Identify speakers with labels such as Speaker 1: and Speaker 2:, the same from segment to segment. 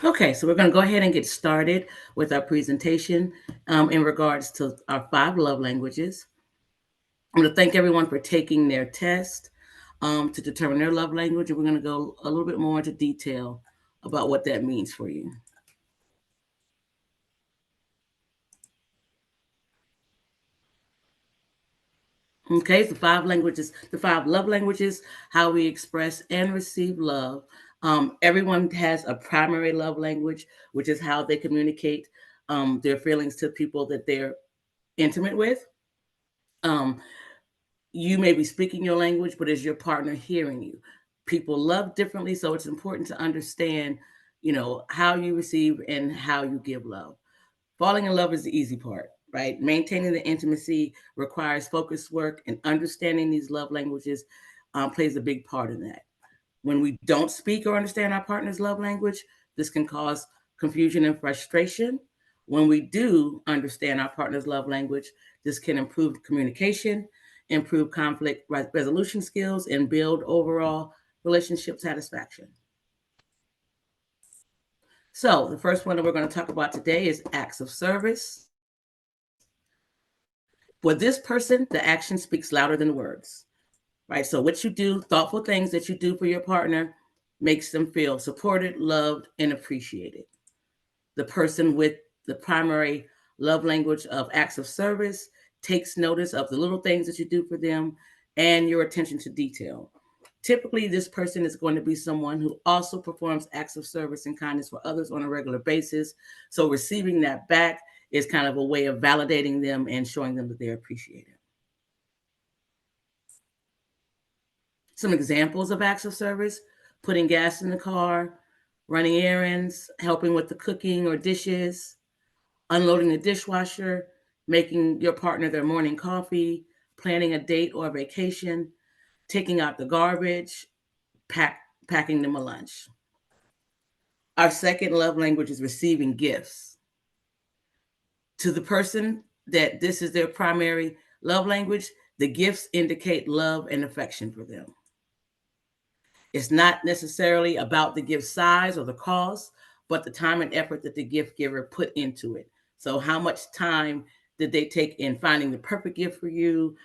Speaker 1: Okay, so we're going to go ahead and get started with our presentation in regards to our five love languages. I'm going to thank everyone for taking their test to determine their love language, and we're going to go a little bit more into detail about what that means for you. Okay, the five love languages, how we express and receive love. Everyone has a primary love language, which is how they communicate their feelings to people that they're intimate with. Um, you may be speaking your language, but is your partner hearing you? People love differently, so it's important to understand, how you receive and how you give love. Falling in love is the easy part, right? Maintaining the intimacy requires focused work, and understanding these love languages plays a big part in that. When we don't speak or understand our partner's love language, this can cause confusion and frustration. When we do understand our partner's love language, this can improve communication, improve conflict resolution skills, and build overall relationship satisfaction. So, the first one that we're going to talk about today is acts of service. For this person, the action speaks louder than words, right? So, what you do, thoughtful things that you do for your partner, makes them feel supported, loved, and appreciated. The person with the primary love language of acts of service takes notice of the little things that you do for them and your attention to detail. Typically, this person is going to be someone who also performs acts of service and kindness for others on a regular basis. So, receiving that back is kind of a way of validating them and showing them that they're appreciated. Some examples of acts of service: putting gas in the car, running errands, helping with the cooking or dishes, unloading the dishwasher, making your partner their morning coffee, planning a date or a vacation, taking out the garbage, packing them a lunch. Our second love language is receiving gifts. To the person that this is their primary love language, the gifts indicate love and affection for them. It's not necessarily about the gift size or the cost, but the time and effort that the gift giver put into it. So, how much time did they take in finding the perfect gift for you?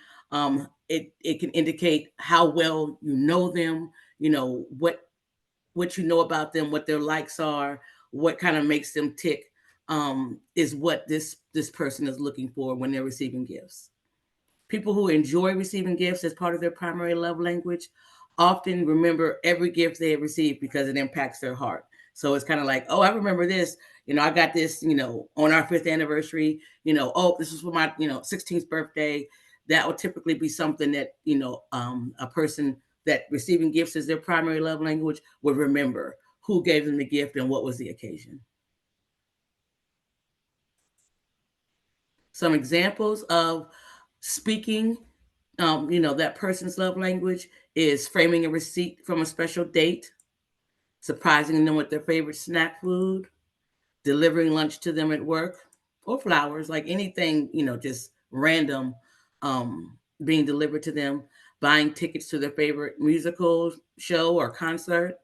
Speaker 1: It can indicate how well you know them. What you know about them, what their likes are, what kind of makes them tick. Is what this person is looking for when they're receiving gifts. People who enjoy receiving gifts as part of their primary love language often remember every gift they have received because it impacts their heart. So it's kind of like, oh, I remember this. I got this, on our fifth anniversary, oh, this was for my, 16th birthday. That would typically be something that, a person that receiving gifts as their primary love language would remember who gave them the gift and what was the occasion. Some examples of speaking, that person's love language is framing a receipt from a special date, surprising them with their favorite snack food, delivering lunch to them at work, or flowers, like anything, just random um, being delivered to them, buying tickets to their favorite musical show or concert,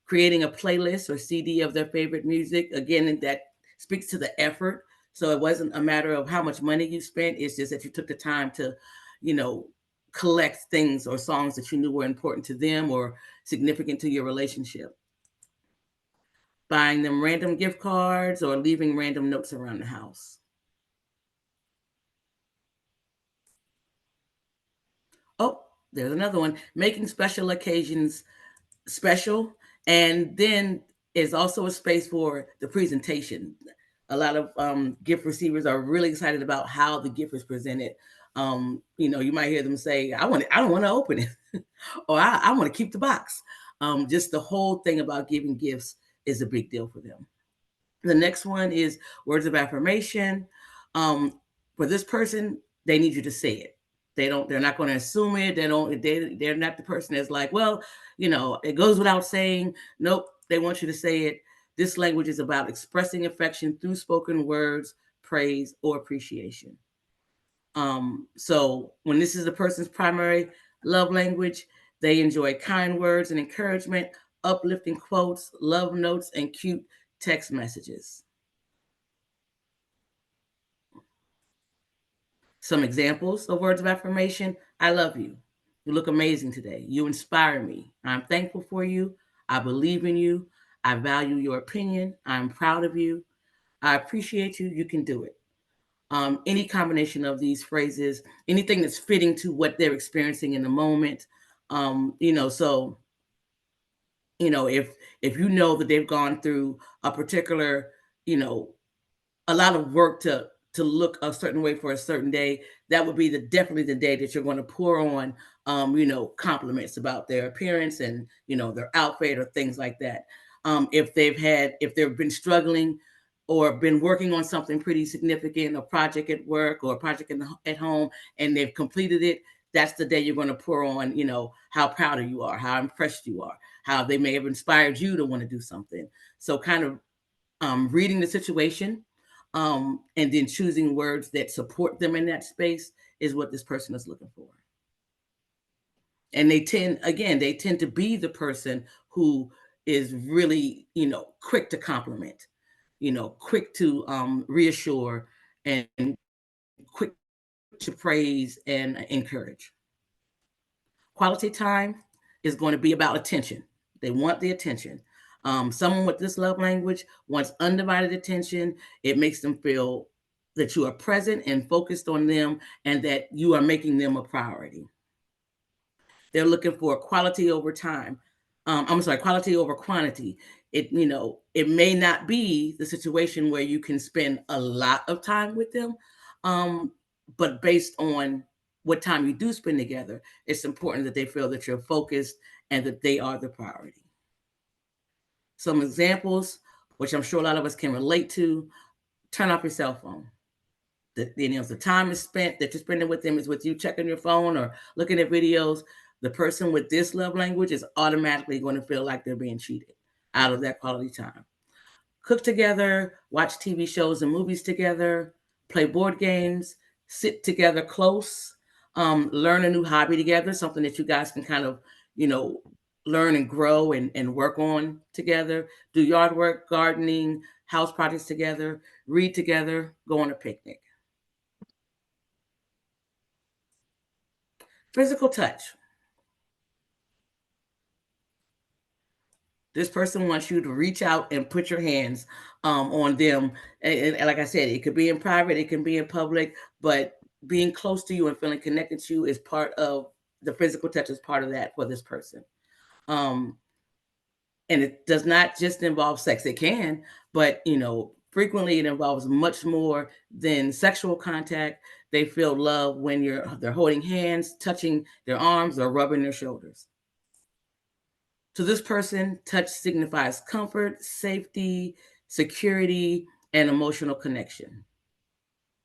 Speaker 1: creating a playlist or CD of their favorite music. Again, that speaks to the effort. So it wasn't a matter of how much money you spent. It's just that you took the time to, you know, collect things or songs that you knew were important to them or significant to your relationship. Buying them random gift cards or leaving random notes around the house. Oh, there's another one. Making special occasions special. And then is also a space for the presentation. A lot of gift receivers are really excited about how the gift is presented. You might hear them say, I don't want to open it," or I want to keep the box." Just the whole thing about giving gifts is a big deal for them. The next one is words of affirmation. For this person, they need you to say it. They're not going to assume it. They're not the person that's like, well, it goes without saying. Nope, they want you to say it. This language is about expressing affection through spoken words, praise, or appreciation. So when this is the person's primary love language, they enjoy kind words and encouragement, uplifting quotes, love notes, and cute text messages. Some examples of words of affirmation: I love you. You look amazing today. You inspire me. I'm thankful for you. I believe in you. I value your opinion. I'm proud of you. I appreciate you. You can do it. Any combination of these phrases, anything that's fitting to what they're experiencing in the moment. So if you know that they've gone through a particular, you know, a lot of work to look a certain way for a certain day, that would be definitely the day that you're going to pour on compliments about their appearance and their outfit or things like that. If they've been struggling or been working on something pretty significant, a project at work or a project at home, and they've completed it, that's the day you're going to pour on, how proud of you are, how impressed you are, how they may have inspired you to want to do something. So kind of reading the situation, and then choosing words that support them in that space is what this person is looking for. And they tend to be the person who is really, quick to compliment, quick to reassure, and quick to praise and encourage. Quality time is going to be about attention. They want the attention. Someone with this love language wants undivided attention. It makes them feel that you are present and focused on them and that you are making them a priority. They're looking for quality over time. I'm sorry, quality over quantity. It may not be the situation where you can spend a lot of time with them, um, but based on what time you do spend together, it's important that they feel that you're focused and that they are the priority. Some examples, which I'm sure a lot of us can relate to: turn off your cell phone. The time is spent that you're spending with them is with you checking your phone or looking at videos. The person with this love language is automatically going to feel like they're being cheated out of that quality time. Cook together, watch TV shows and movies together, play board games, sit together close, learn a new hobby together, something that you guys can kind of, you know, learn and grow and work on together. Do yard work, gardening, house projects together, read together, go on a picnic. Physical touch. This person wants you to reach out and put your hands on them. And like I said, it could be in private, it can be in public, but being close to you and feeling connected to you is part of the physical touch, is part of that for this person. Um, and it does not just involve sex. It can, but frequently it involves much more than sexual contact. They feel love when they're holding hands, touching their arms, or rubbing their shoulders. To this person, touch signifies comfort, safety, security, and emotional connection.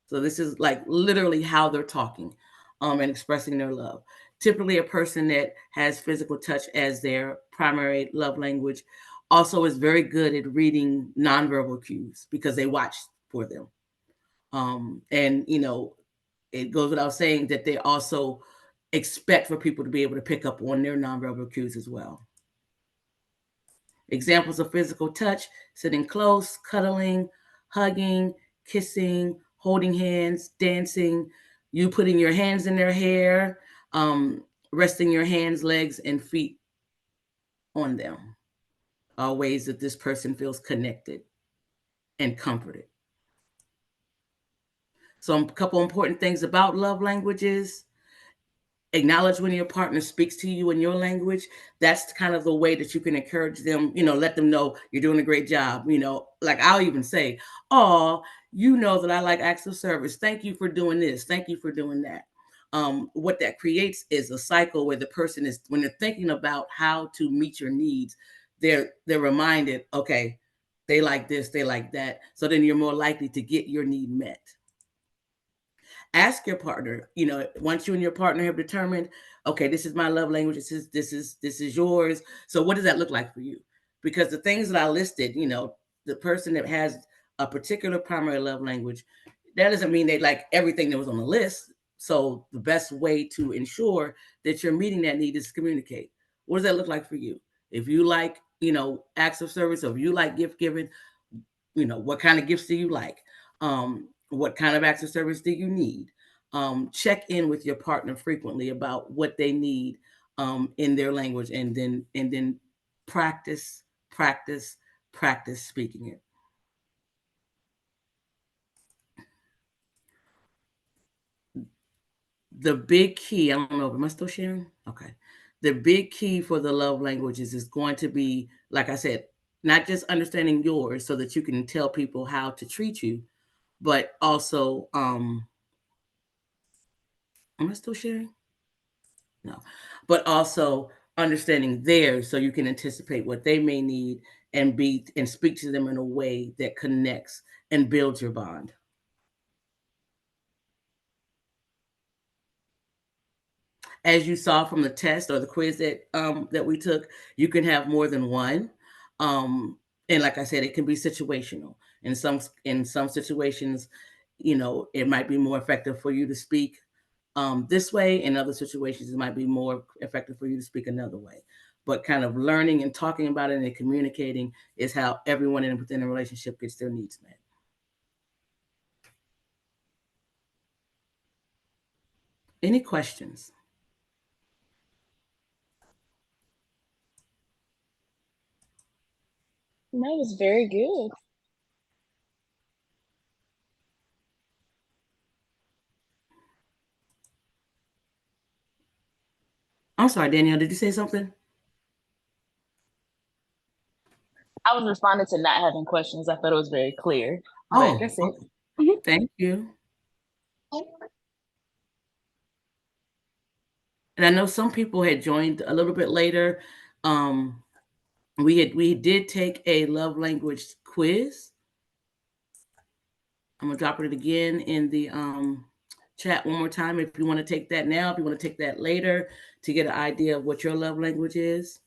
Speaker 1: So this is like literally how they're talking, and expressing their love. Typically, a person that has physical touch as their primary love language also is very good at reading nonverbal cues because they watch for them. And it goes without saying that they also expect for people to be able to pick up on their nonverbal cues as well. Examples of physical touch: sitting close, cuddling, hugging, kissing, holding hands, dancing, you putting your hands in their hair, um, resting your hands, legs, and feet on them are ways that this person feels connected and comforted. So, a couple important things about love languages: acknowledge when your partner speaks to you in your language. That's kind of the way that you can encourage them, let them know you're doing a great job. Like I'll even say, oh, that I like acts of service, thank you for doing this, thank you for doing that. What that creates is a cycle where the person is, when they're thinking about how to meet your needs, they're reminded, okay, they like this, they like that, so then you're more likely to get your need met. Ask your partner, once you and your partner have determined, okay, this is my love language, this is yours, so what does that look like for you? Because the things that I listed, the person that has a particular primary love language, that doesn't mean they like everything that was on the list. So the best way to ensure that you're meeting that need is to communicate. What does that look like for you? If you like, acts of service, or if you like gift giving, what kind of gifts do you like? What kind of acts of service do you need? Check in with your partner frequently about what they need in their language, and then practice, practice, practice speaking it. The big key, I don't know, am I still sharing? Okay. The big key for the love languages is going to be, like I said, not just understanding yours so that you can tell people how to treat you, but also, am I still sharing? No. But also understanding theirs so you can anticipate what they may need and speak to them in a way that connects and builds your bond. As you saw from the test or the quiz that we took, you can have more than one. Um, and like I said, it can be situational. In some situations, it might be more effective for you to speak this way. In other situations, it might be more effective for you to speak another way. But kind of learning and talking about it and communicating is how everyone within a relationship gets their needs met. Any questions?
Speaker 2: That was very good.
Speaker 1: I'm sorry, Danielle, did you say something?
Speaker 2: I was responding to not having questions. I thought it was very clear, but
Speaker 1: Oh,
Speaker 2: that's it.
Speaker 1: okay. Thank you. And I know some people had joined a little bit later. Um, we did take a love language quiz. I'm gonna drop it again in the chat one more time if you want to take that now, if you want to take that later to get an idea of what your love language is.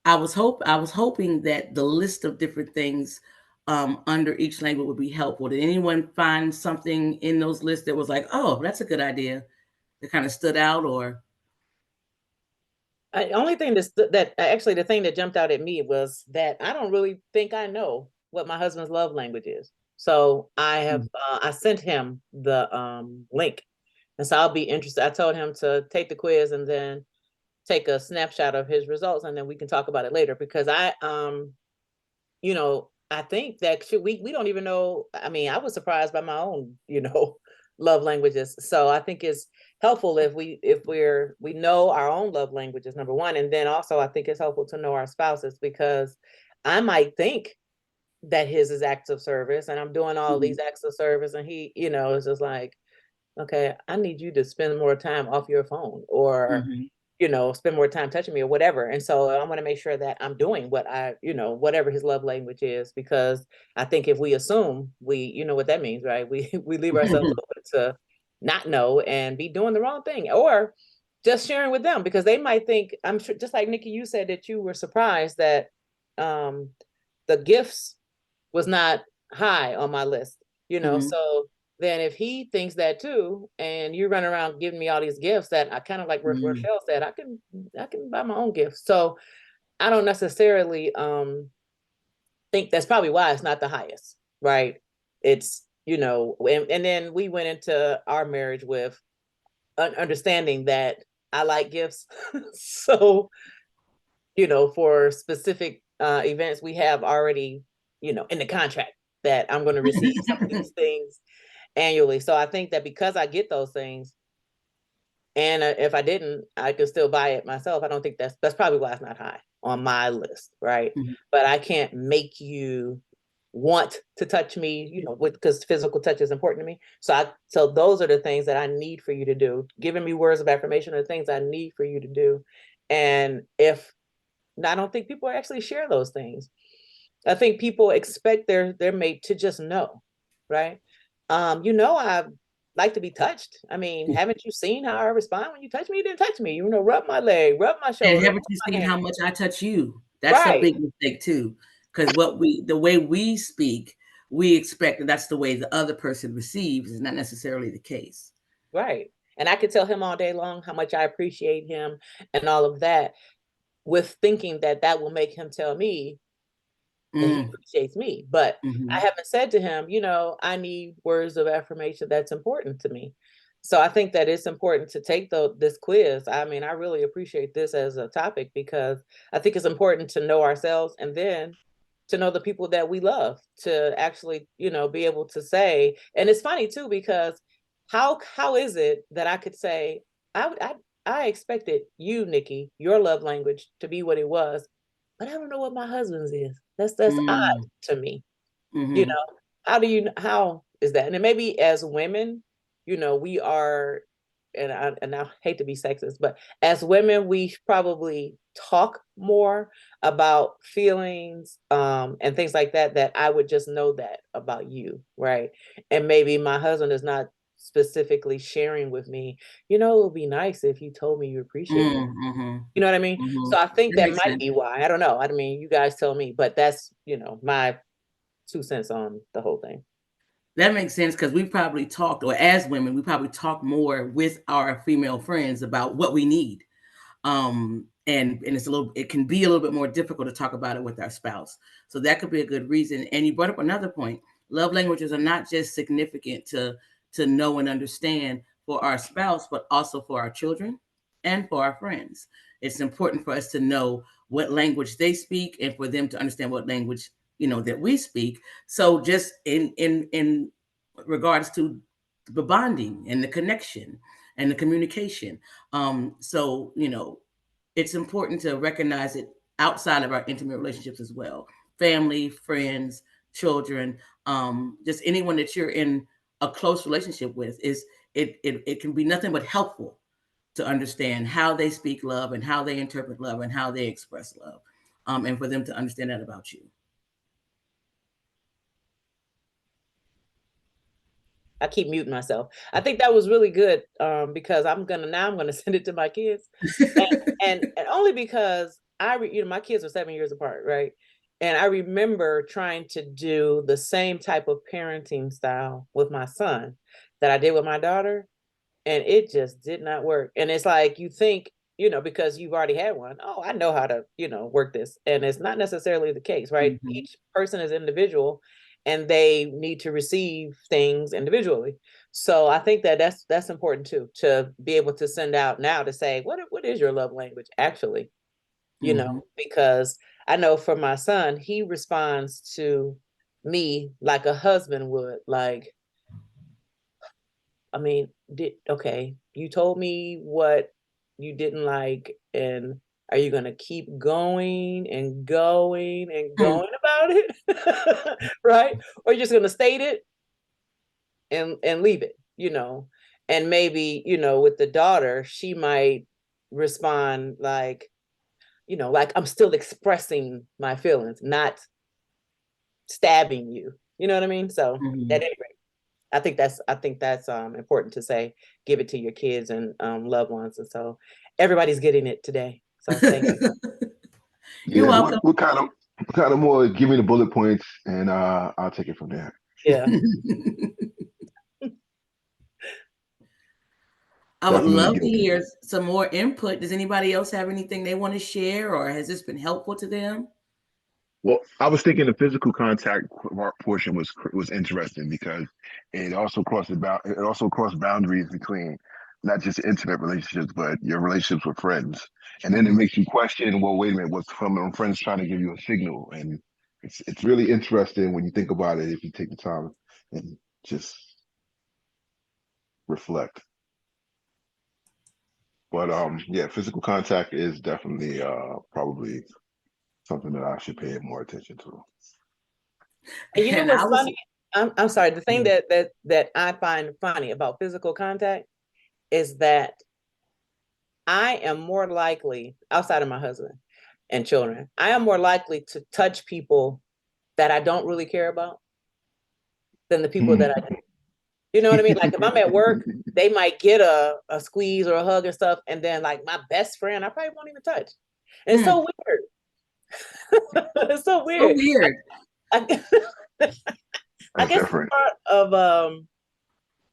Speaker 1: I was hoping that the list of different things under each language would be helpful. Did anyone find something in those lists that was like, oh, that's a good idea, that kind of stood out, or?
Speaker 3: Only thing that actually the thing that jumped out at me was that I don't really think I know what my husband's love language is. So I sent him the link, and so I'll be interested. I told him to take the quiz and then take a snapshot of his results, and then we can talk about it later because I think that we don't even know. I mean, I was surprised by my own, love languages. So I think it's helpful if we know our own love languages, number one, and then also I think it's helpful to know our spouses because I might think that his is acts of service, and I'm doing all
Speaker 1: Mhm.
Speaker 3: these acts of service, and he, is just like, okay, I need you to spend more time off your phone, or
Speaker 1: Mhm.
Speaker 3: spend more time touching me or whatever. And so I want to make sure that I'm doing whatever his love language is, because I think if we assume, you know what that means, right? We leave ourselves open to not know and be doing the wrong thing, or just sharing with them because they might think, I'm sure, just like Nikki, you said that you were surprised that um, the gifts was not high on my list,
Speaker 1: Mhm.
Speaker 3: so then if he thinks that too, and you run around giving me all these gifts that I kind of like
Speaker 1: Mhm.
Speaker 3: Rochelle said, I can buy my own gifts. So I don't necessarily think that's probably why it's not the highest, right? It's and then we went into our marriage with an understanding that I like gifts. So for specific events, we have already in the contract that I'm going to receive some of these things annually. So I think that because I get those things, and if I didn't, I could still buy it myself. I don't think that's probably why it's not high on my list, right?
Speaker 1: Mhm.
Speaker 3: But I can't make you want to touch me, because physical touch is important to me. So those are the things that I need for you to do. Giving me words of affirmation are the things I need for you to do. And if I don't think people actually share those things. I think people expect their mate to just know, right? I like to be touched. I mean, haven't you seen how I respond when you touch me? You didn't touch me. Rub my leg, rub my
Speaker 1: And
Speaker 3: shoulder,
Speaker 1: haven't
Speaker 3: rub
Speaker 1: you
Speaker 3: my
Speaker 1: seen
Speaker 3: hand.
Speaker 1: how much I touch you? That's a
Speaker 3: Right,
Speaker 1: big mistake too, because the way we speak, we expect that that's the way the other person receives is not necessarily the case.
Speaker 3: right. And I could tell him all day long how much I appreciate him and all of that, with thinking that that will make him tell me and he
Speaker 1: Mm,
Speaker 3: appreciates me. But I
Speaker 1: mhm.
Speaker 3: haven't said to him, I need words of affirmation that's important to me. So I think that it's important to take this quiz. I mean, I really appreciate this as a topic because I think it's important to know ourselves and then to know the people that we love, to actually, be able to say. And it's funny too, because how is it that I could say, I expected you, Nikki, your love language to be what it was, but I don't know what my husband's is. That's odd
Speaker 1: Mm,
Speaker 3: to me. You
Speaker 1: mhm.
Speaker 3: know, how is that? And then maybe as women, we are, and I hate to be sexist, but as women, we probably talk more about feelings, and things like that, that I would just know that about you, right? And maybe my husband is not specifically sharing with me, it would be nice if you told me you appreciate me.
Speaker 1: Mm, mhm.
Speaker 3: You know what I mean? So
Speaker 1: Mhm.
Speaker 3: I think
Speaker 1: That
Speaker 3: that
Speaker 1: makes
Speaker 3: might
Speaker 1: sense.
Speaker 3: be why. I don't know. I mean, you guys tell me, but that's, my 2 cents on the whole thing.
Speaker 1: That makes sense because we probably talked, or as women, we probably talk more with our female friends about what we need. And it can be a little bit more difficult to talk about it with our spouse. So that could be a good reason. And you brought up another point. Love languages are not just significant to know and understand for our spouse, but also for our children and for our friends. It's important for us to know what language they speak and for them to understand what language that we speak. So just in regards to the bonding and the connection and the communication. So it's important to recognize it outside of our intimate relationships as well. Family, friends, children, just anyone that you're in a close relationship with it can be nothing but helpful to understand how they speak love and how they interpret love and how they express love. And for them to understand that about you.
Speaker 3: I keep muting myself. I think that was really good, because I'm gonna send it to my kids, and and only because my kids are 7 years apart, right? And I remember trying to do the same type of parenting style with my son that I did with my daughter, and it just did not work. And it's like you think, because you've already had one, oh, I know how to, work this. And it's not necessarily the case, right?
Speaker 1: Mm-hmm.
Speaker 3: Each person is individual and they need to receive things individually. So I think that that's important too, to be able to send out now to say, what is your love language actually?
Speaker 1: Mm-hmm.
Speaker 3: Because I know for my son, he responds to me like a husband would, like, I mean, okay, you told me what you didn't like, and are you gonna keep going and going and
Speaker 1: Hmm.
Speaker 3: going about it? Right? Or you're just gonna state it and leave it, And maybe, with the daughter, she might respond like, like I'm still expressing my feelings, not stabbing you. You know what I mean? So
Speaker 1: Mm-hmm.
Speaker 3: at any rate, I think that's important to say. Give it to your kids and loved ones, and so everybody's getting it today. So thank you.
Speaker 1: You're
Speaker 4: Yeah,
Speaker 1: welcome.
Speaker 4: what kind of more? Give me the bullet points, and I'll take it from there.
Speaker 3: Yeah.
Speaker 1: I would
Speaker 4: Definitely
Speaker 1: love to
Speaker 4: guilty.
Speaker 1: hear some more input. Does anybody else have anything they want to share, or has this been helpful to them?
Speaker 4: Well, I was thinking the physical contact portion was interesting because it also crossed boundaries between not just intimate relationships, but your relationships with friends. And then it
Speaker 1: Mm-hmm.
Speaker 4: makes you question, well, wait a minute, what's from friends trying to give you a signal? And it's really interesting when you think about it if you take the time and just reflect. But yeah, physical contact is definitely probably something that I should pay more attention to.
Speaker 3: And you know
Speaker 1: And I
Speaker 3: what's
Speaker 1: was.
Speaker 3: funny? I'm sorry. The thing that I find funny about physical contact is that I am more likely, outside of my husband and children, I am more likely to touch people that I don't really care about than the people that I do. You know what I mean? Like if I'm at work, they might get a squeeze or a hug and stuff, and then like my best friend, I probably won't even touch. And it's
Speaker 1: Hmm,
Speaker 3: so weird. It's so
Speaker 1: so
Speaker 3: weird.
Speaker 1: weird.
Speaker 3: I, I
Speaker 4: That's
Speaker 3: guess it's
Speaker 4: different.
Speaker 3: part of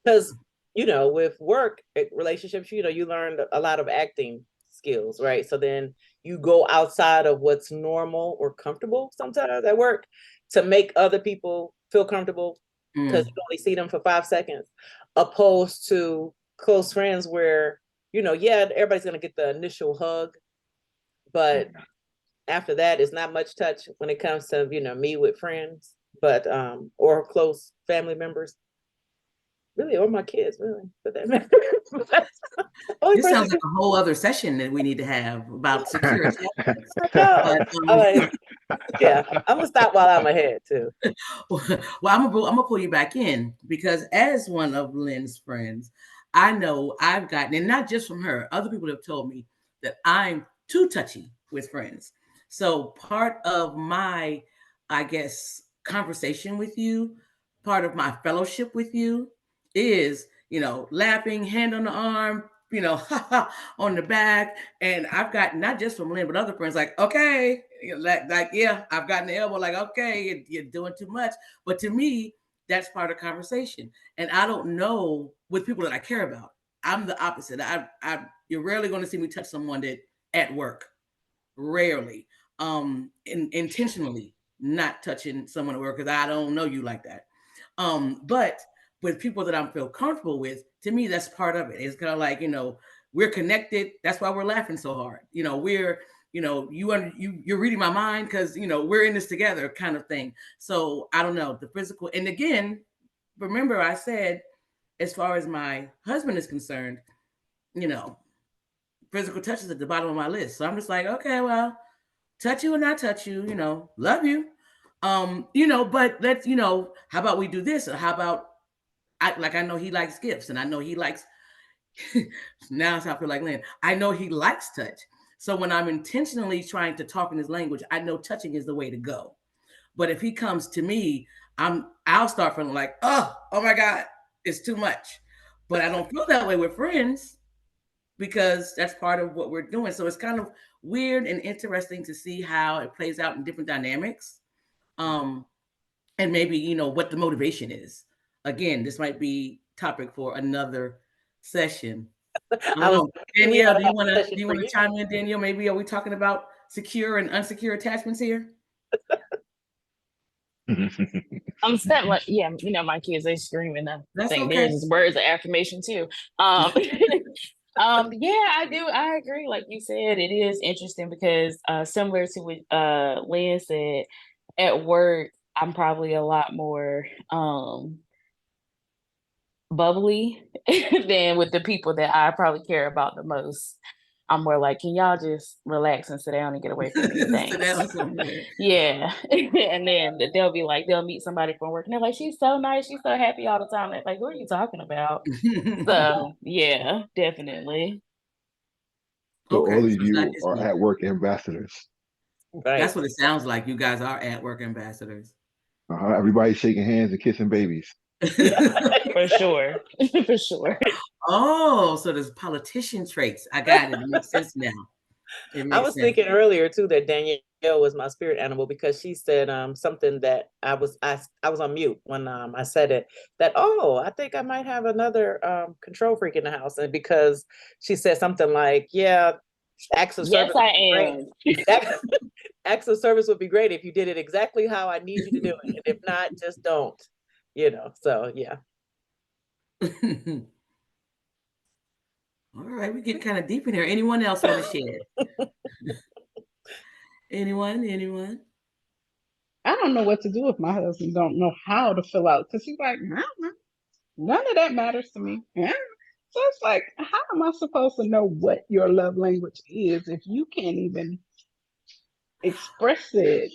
Speaker 3: because with work relationships, you learn a lot of acting skills, right? So then you go outside of what's normal or comfortable sometimes at work to make other people feel comfortable because you only see them for 5 seconds, opposed to close friends where, yeah, everybody's going to get the initial hug, but after that, it's not much touch when it comes to, me with friends, but, or close family members. Really, or my kids, really, for that matter.
Speaker 1: This sounds like a whole other session that we need to have about secure attachments.
Speaker 3: I know.
Speaker 1: But,
Speaker 3: yeah, I'm gonna stop while I'm ahead too.
Speaker 1: Well, I'm gonna pull you back in because as one of Lynn's friends, I know I've gotten, and not just from her, other people have told me that I'm too touchy with friends. So part of my, I guess, conversation with you, part of my fellowship with you is, laughing, hand on the arm, on the back. And I've gotten not just from Lynn, but other friends like, okay, yeah, I've gotten the elbow, like, okay, you're doing too much. But to me, that's part of conversation. And I don't know with people that I care about. I'm the opposite. You're rarely going to see me touch someone that at work. Rarely. Intentionally not touching someone at work because I don't know you like that. But with people that I feel comfortable with, to me, that's part of it. It's kind of like, we're connected. That's why we're laughing so hard. You're reading my mind because, we're in this together kind of thing. So I don't know, the physical. And again, remember I said, as far as my husband is concerned, physical touch is at the bottom of my list. So I'm just like, okay, well, touch you or not touch you, love you. But let's, how about we do this? Or how about I know he likes gifts and I know he likes now I feel like Lynn. I know he likes touch. So when I'm intentionally trying to talk in his language, I know touching is the way to go. But if he comes to me, I'll start feeling like, oh my God, it's too much. But I don't feel that way with friends because that's part of what we're doing. So it's kind of weird and interesting to see how it plays out in different dynamics. And maybe, what the motivation is. Again, this might be topic for another session. I don't know. Danielle, do you want to chime in, Danielle? Maybe are we talking about secure and unsecure attachments here?
Speaker 2: I'm stuck. Like, yeah, my kids, they screaming. I think
Speaker 1: okay.
Speaker 2: There's words of affirmation too. Yeah, I do. I agree. Like you said, it is interesting because similar to what Lynn said, at work, I'm probably a lot more bubbly than with the people that I probably care about the most. I'm more like, can y'all just relax and sit down and get away from me? Thanks. Yeah. And then they'll meet somebody from work and they're like, she's so nice, she's so happy all the time. They're like, who are you talking about? So yeah, definitely.
Speaker 4: So all of you are at work ambassadors.
Speaker 3: Right.
Speaker 1: That's what it sounds like. You guys are at work ambassadors.
Speaker 4: Everybody's shaking hands and kissing babies.
Speaker 2: For sure. For sure.
Speaker 1: Oh, so there's politician traits. I got it. It makes sense now.
Speaker 3: I was thinking earlier too that Danielle was my spirit animal because she said something that I was on mute when I said it, that I think I might have another control freak in the house, and because she said something like, yeah, acts of service.
Speaker 2: Yes, I am.
Speaker 3: Acts of service would be great if you did it exactly how I need you to do it, and if not, just don't. So yeah.
Speaker 1: All right, we get kind of deep in here. Anyone else want to share? Anyone?
Speaker 5: I don't know what to do if my husband don't know how to fill out because he's like, none of that matters to me. Yeah. So it's like, how am I supposed to know what your love language is if you can't even express it?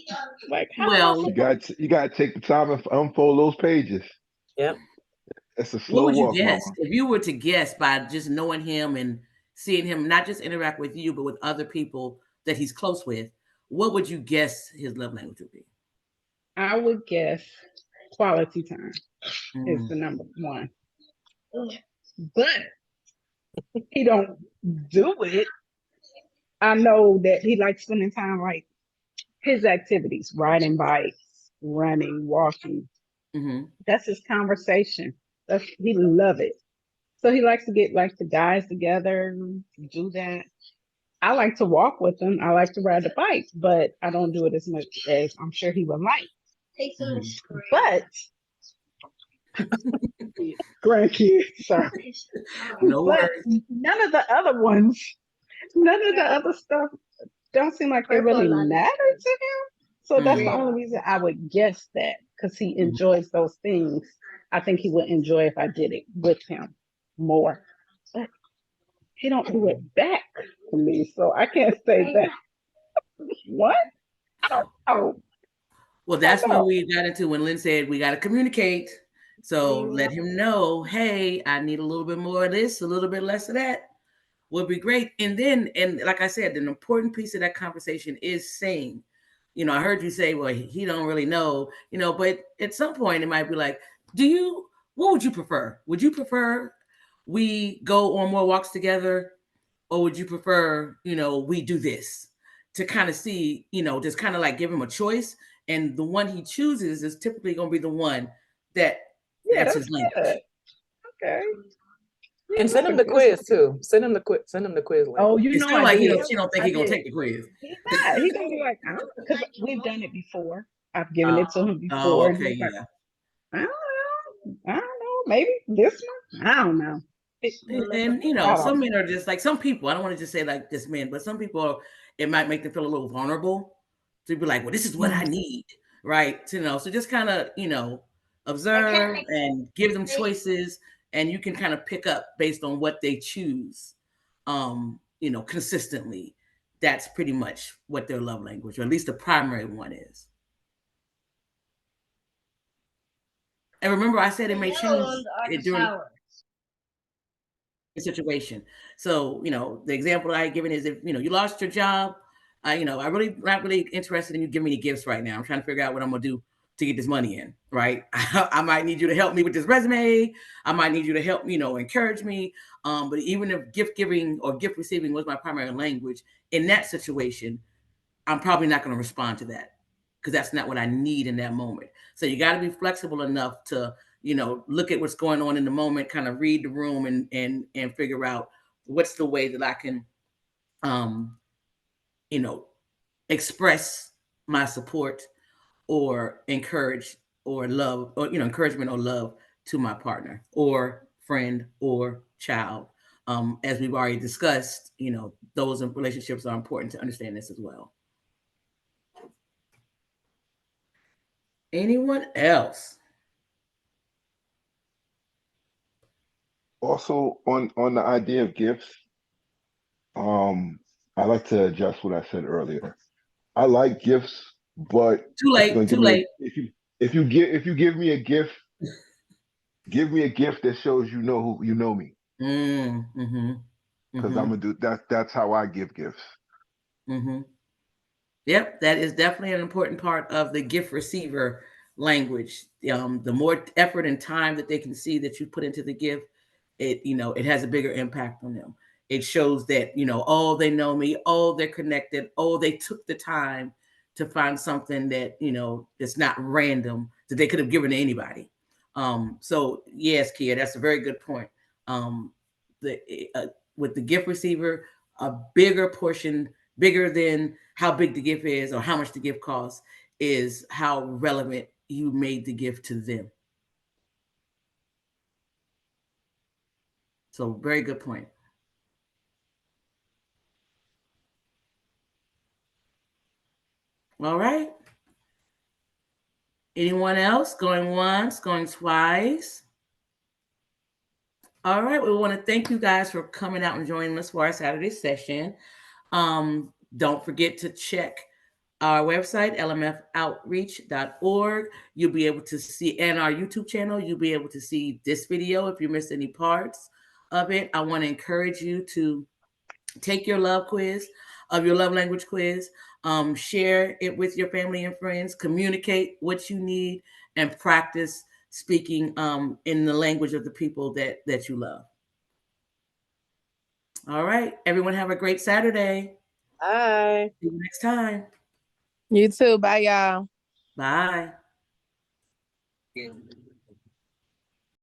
Speaker 5: Like, how
Speaker 4: you got to take the time and unfold those pages.
Speaker 3: Yep.
Speaker 4: That's a slow
Speaker 1: walk. What would
Speaker 4: walk,
Speaker 1: you guess
Speaker 4: mama.
Speaker 1: if you were to guess by just knowing him and seeing him not just interact with you but with other people that he's close with? What would you guess his love language would be?
Speaker 5: I would guess quality time is the number one. But he don't do it. I know that he likes spending time like his activities, riding bikes, running, walking. That's his conversation. He love it. So he likes to get like the guys together, do that. I like to walk with him. I like to ride the bike, but I don't do it as much as I'm sure he would like. But grandkids, sorry.
Speaker 1: No
Speaker 5: But
Speaker 1: worries.
Speaker 5: none of the other ones, none of the other stuff don't seem like they really matter to him. So that's the only reason I would guess that, because he enjoys those things. I think he would enjoy if I did it with him more. But he don't do it back to me, so I can't say that. What? I don't know.
Speaker 1: Well, that's where we got into when Lynn said we got to communicate. So let him know, hey, I need a little bit more of this, a little bit less of that would be great. And then, and like I said, an important piece of that conversation is saying, I heard you say, well, he don't really know, but at some point it might be like, what would you prefer? Would you prefer we go on more walks together, or would you prefer, we do this, to kind of see, just kind of like give him a choice. And the one he chooses is typically going to be the one that's his language.
Speaker 5: Good. Okay.
Speaker 3: And send him the quiz too. Send him the quiz link.
Speaker 5: Oh,
Speaker 1: it's still like she don't think he's gonna take the quiz.
Speaker 5: He's not. He's gonna be like, I don't know, because we've done it before. I've given it to him before.
Speaker 1: Oh, okay, yeah.
Speaker 5: Like, I don't know. Maybe this one. I don't know.
Speaker 1: And some men are just like, some people, I don't want to just say like this men, but some people, it might make them feel a little vulnerable to be like, well, this is what I need, right? So just kind of, observe and give them choices, and you can kind of pick up based on what they choose, consistently. That's pretty much what their love language, or at least the primary one, is. And remember, I said it may change during the situation. So, the example I had given is, if, you lost your job, I really not really interested in you giving me gifts right now. I'm trying to figure out what I'm going to do to get this money in, right? I might need you to help me with this resume. I might need you to help, encourage me. But even if gift giving or gift receiving was my primary language, in that situation, I'm probably not going to respond to that, because that's not what I need in that moment. So you got to be flexible enough to, look at what's going on in the moment, kind of read the room, and figure out what's the way that I can, express my support or encourage or love, or, encouragement or love to my partner or friend or child. As we've already discussed, those relationships are important to understand this as well. Anyone else?
Speaker 4: Also, on the idea of gifts, I like to adjust what I said earlier. I like gifts, but
Speaker 1: Too late.
Speaker 4: If you give me a gift, give me a gift that shows you know me. Because I'm gonna do that. That's how I give gifts.
Speaker 1: Yep, that is definitely an important part of the gift receiver language. The more effort and time that they can see that you put into the gift, it has a bigger impact on them. It shows that, oh, they know me, oh, they're connected, oh, they took the time to find something that, it's not random, that they could have given to anybody. So yes, Kia, that's a very good point. With the gift receiver, a bigger portion, bigger than how big the gift is or how much the gift costs, is how relevant you made the gift to them. So very good point. All right. Anyone else? Going once, going twice? All right. We want to thank you guys for coming out and joining us for our Saturday session. Don't forget to check our website, lmfoutreach.org. You'll be able to see, and our YouTube channel, you'll be able to see this video if you missed any parts of it. I want to encourage you to take your love language quiz, share it with your family and friends, communicate what you need, and practice speaking in the language of the people that you love. All right. Everyone have a great Saturday.
Speaker 3: Bye.
Speaker 1: See you next time.
Speaker 6: You too. Bye, y'all.
Speaker 1: Bye.